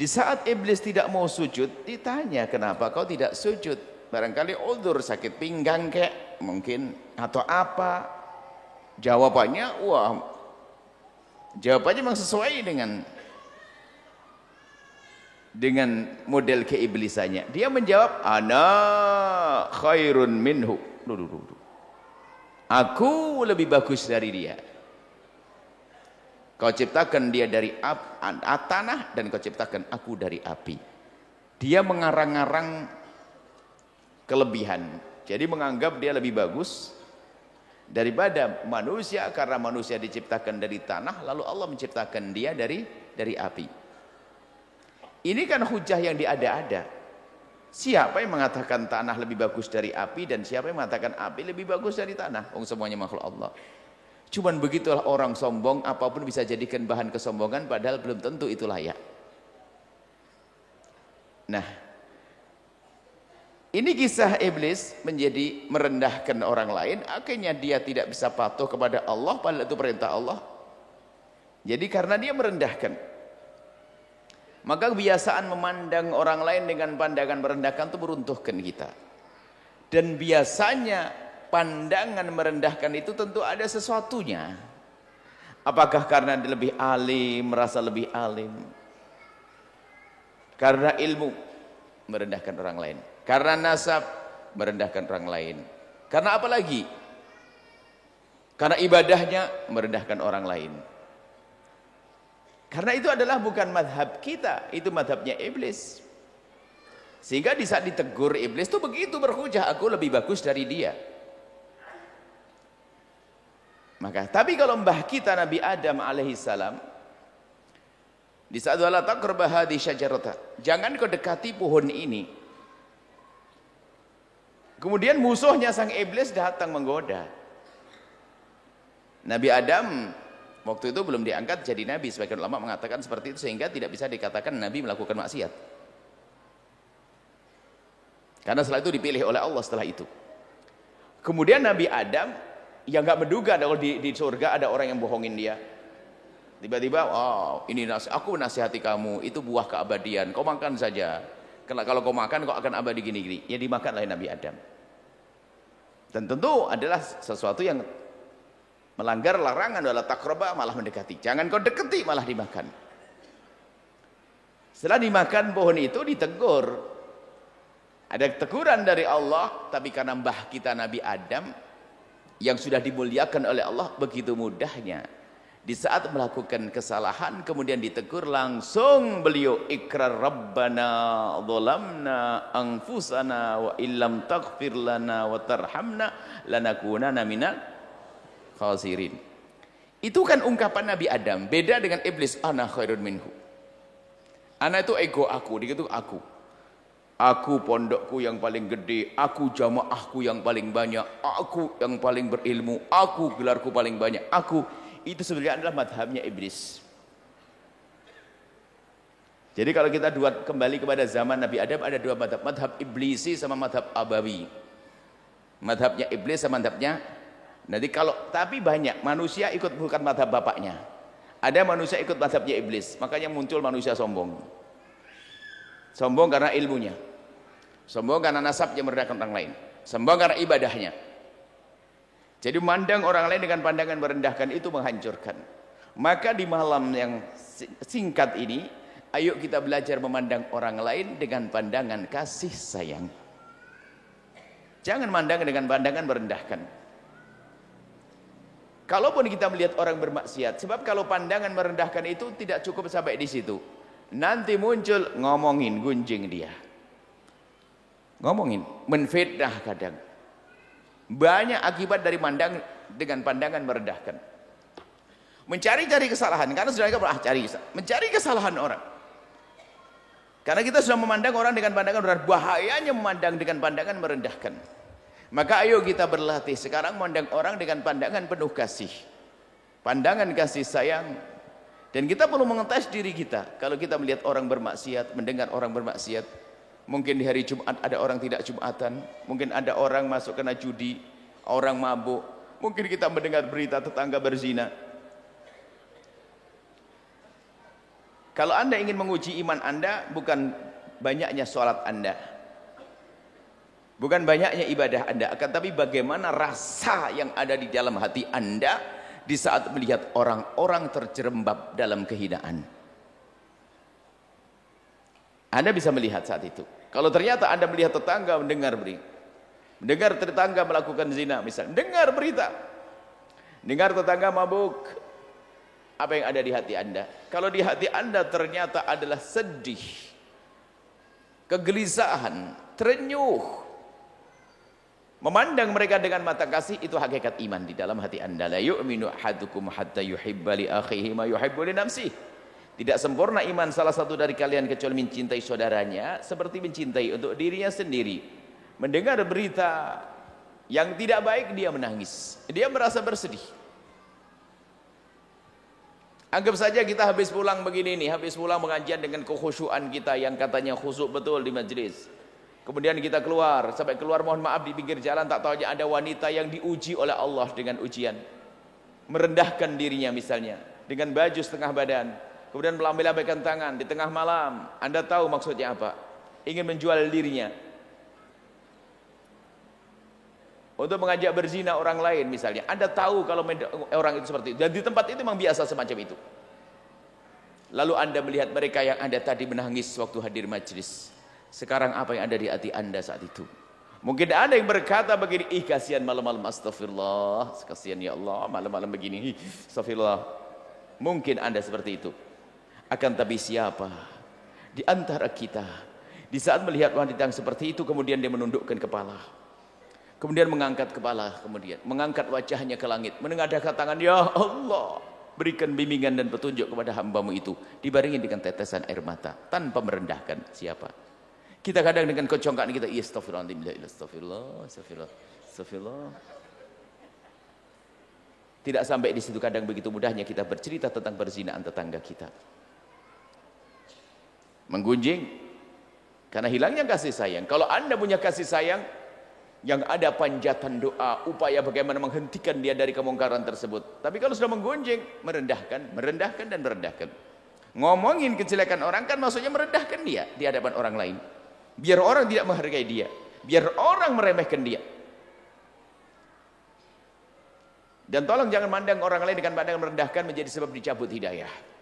Di saat iblis tidak mau sujud, ditanya kenapa kau tidak sujud? Barangkali udzur, sakit pinggang kek mungkin atau apa. Jawabannya memang sesuai dengan model keiblisannya. Dia menjawab, ana khairun minhu. Aku lebih bagus dari dia. Kau ciptakan dia dari tanah dan kau ciptakan aku dari api. Dia mengarang-arang kelebihan. Jadi menganggap dia lebih bagus daripada manusia karena manusia diciptakan dari tanah lalu Allah menciptakan dia dari api. Ini kan hujah yang diada-ada. Siapa yang mengatakan tanah lebih bagus dari api dan siapa yang mengatakan api lebih bagus dari tanah? Semuanya makhluk Allah. Cuman begitulah orang sombong, apapun bisa jadikan bahan kesombongan padahal belum tentu itu layak. Nah, ini kisah iblis menjadi merendahkan orang lain, akhirnya dia tidak bisa patuh kepada Allah padahal itu perintah Allah. Jadi karena dia merendahkan, maka kebiasaan memandang orang lain dengan pandangan merendahkan itu meruntuhkan kita. Dan biasanya pandangan merendahkan itu tentu ada sesuatunya. Apakah karena dia lebih alim, merasa lebih alim? Karena ilmu, merendahkan orang lain. Karena nasab, merendahkan orang lain. Karena apa lagi? Karena ibadahnya, merendahkan orang lain. Karena itu adalah bukan madhab kita, itu madhabnya iblis. Sehingga di saat ditegur iblis itu begitu berhujah, aku lebih bagus dari dia. Maka, tapi kalau mbah kita Nabi Adam alaihissalam, di saat wala taqraba hadhihi syajarata, jangan kau dekati pohon ini. Kemudian musuhnya sang iblis datang menggoda. Nabi Adam waktu itu belum diangkat jadi nabi, sebagian ulama mengatakan seperti itu sehingga tidak bisa dikatakan nabi melakukan maksiat. Karena setelah itu dipilih oleh Allah setelah itu. Kemudian Nabi Adam yang nggak menduga kalau di surga ada orang yang bohongin dia. Tiba-tiba, ini aku nasihati kamu, itu buah keabadian, kau makan saja. Kalau kau makan, kau akan abadi gini-gini. Ya dimakan oleh Nabi Adam. Dan tentu adalah sesuatu yang melanggar larangan, wala taqraba, malah mendekati. Jangan kau dekati, malah dimakan. Setelah dimakan pohon itu ditegur. Ada teguran dari Allah, tapi karena mbah kita Nabi Adam yang sudah dimuliakan oleh Allah begitu mudahnya di saat melakukan kesalahan kemudian ditegur langsung beliau ikrar rabbana dzalamna anfusana wa illam taghfir lana wa tarhamna lanakunanna minal khasirin. Itu kan ungkapan Nabi Adam, beda dengan iblis, ana khairun minhu. Ana itu ego aku, gitu aku pondokku yang paling gede, aku jamaahku yang paling banyak, aku yang paling berilmu, aku gelarku paling banyak, aku. Itu sebenarnya adalah madhabnya iblis. Jadi kalau kita kembali kepada zaman Nabi Adam ada dua madhab, madhab iblisi sama madhab abawi. Madhabnya iblis sama madhabnya. Tapi banyak manusia ikut bukan madhab bapaknya. Ada manusia ikut madhabnya iblis, makanya muncul manusia sombong. Sombong karena ilmunya, sombong karena nasabnya merendahkan orang lain, sombong karena ibadahnya. Jadi memandang orang lain dengan pandangan merendahkan itu menghancurkan. Maka di malam yang singkat ini, ayo kita belajar memandang orang lain dengan pandangan kasih sayang. Jangan mandang dengan pandangan merendahkan. Kalaupun kita melihat orang bermaksiat, sebab kalau pandangan merendahkan itu tidak cukup sampai di situ. Nanti muncul ngomongin, gunjing dia, ngomongin, menfitnah kadang. Banyak akibat dari mandang dengan pandangan merendahkan. Mencari-cari kesalahan, karena sudah mencari kesalahan orang. Karena kita sudah memandang orang dengan pandangan merendahkan, bahayanya memandang dengan pandangan merendahkan. Maka ayo kita berlatih sekarang memandang orang dengan pandangan penuh kasih, pandangan kasih sayang. Dan kita perlu mengetes diri kita. Kalau kita melihat orang bermaksiat, mendengar orang bermaksiat, mungkin di hari Jumat ada orang tidak Jumatan, mungkin ada orang masuk kena judi, orang mabuk, mungkin kita mendengar berita tetangga berzina. Kalau Anda ingin menguji iman Anda, bukan banyaknya sholat Anda, bukan banyaknya ibadah Anda, akan tapi bagaimana rasa yang ada di dalam hati Anda di saat melihat orang-orang terjerembab dalam kehinaan. Anda bisa melihat saat itu. Kalau ternyata Anda melihat tetangga mendengar tetangga melakukan zina misalnya, dengar berita, dengar tetangga mabuk, apa yang ada di hati Anda? Kalau di hati Anda ternyata adalah sedih, kegelisahan, terenyuh, memandang mereka dengan mata kasih, itu hakikat iman di dalam hati Anda. La yu'minu ahadukum hatta yuhibba li akhihi ma yuhibbu li nafsihi. Tidak sempurna iman salah satu dari kalian kecuali mencintai saudaranya seperti mencintai untuk dirinya sendiri. Mendengar berita yang tidak baik, dia menangis, dia merasa bersedih. Anggap saja kita habis pulang begini nih, habis pulang pengajian dengan kekhusyuan kita yang katanya khusyuk betul di majelis. Kemudian kita keluar, sampai keluar mohon maaf di pinggir jalan, tak tahu ada wanita yang diuji oleh Allah dengan ujian. Merendahkan dirinya misalnya, dengan baju setengah badan. Kemudian melambai-lambaikan tangan di tengah malam. Anda tahu maksudnya apa? Ingin menjual dirinya untuk mengajak berzina orang lain misalnya. Anda tahu kalau orang itu seperti itu, dan di tempat itu memang biasa semacam itu. Lalu Anda melihat mereka yang Anda tadi menangis waktu hadir majelis. Sekarang apa yang ada di hati Anda saat itu? Mungkin ada yang berkata begini, ih kasihan malam-malam, astagfirullah, kasihan ya Allah malam-malam begini, astagfirullah. Mungkin Anda seperti itu. Akan tapi siapa di antara kita di saat melihat wanita yang seperti itu kemudian dia menundukkan kepala, kemudian mengangkat kepala, kemudian mengangkat wajahnya ke langit, menengadahkan tangan, ya Allah, berikan bimbingan dan petunjuk kepada hambamu itu, dibarengi dengan tetesan air mata tanpa merendahkan siapa. Kita kadang dengan kecongkakan kita, astagfirullah, astagfirullah. Tidak sampai di situ, kadang begitu mudahnya kita bercerita tentang perzinaan tetangga kita. Menggunjing karena hilangnya kasih sayang. Kalau Anda punya kasih sayang, yang ada panjatan doa, upaya bagaimana menghentikan dia dari kemungkaran tersebut. Tapi kalau sudah menggunjing, merendahkan dan merendahkan. Ngomongin kejelekan orang kan maksudnya merendahkan dia di hadapan orang lain. Biar orang tidak menghargai dia, biar orang meremehkan dia. Dan tolong jangan mandang orang lain dengan pandangan merendahkan menjadi sebab dicabut hidayah.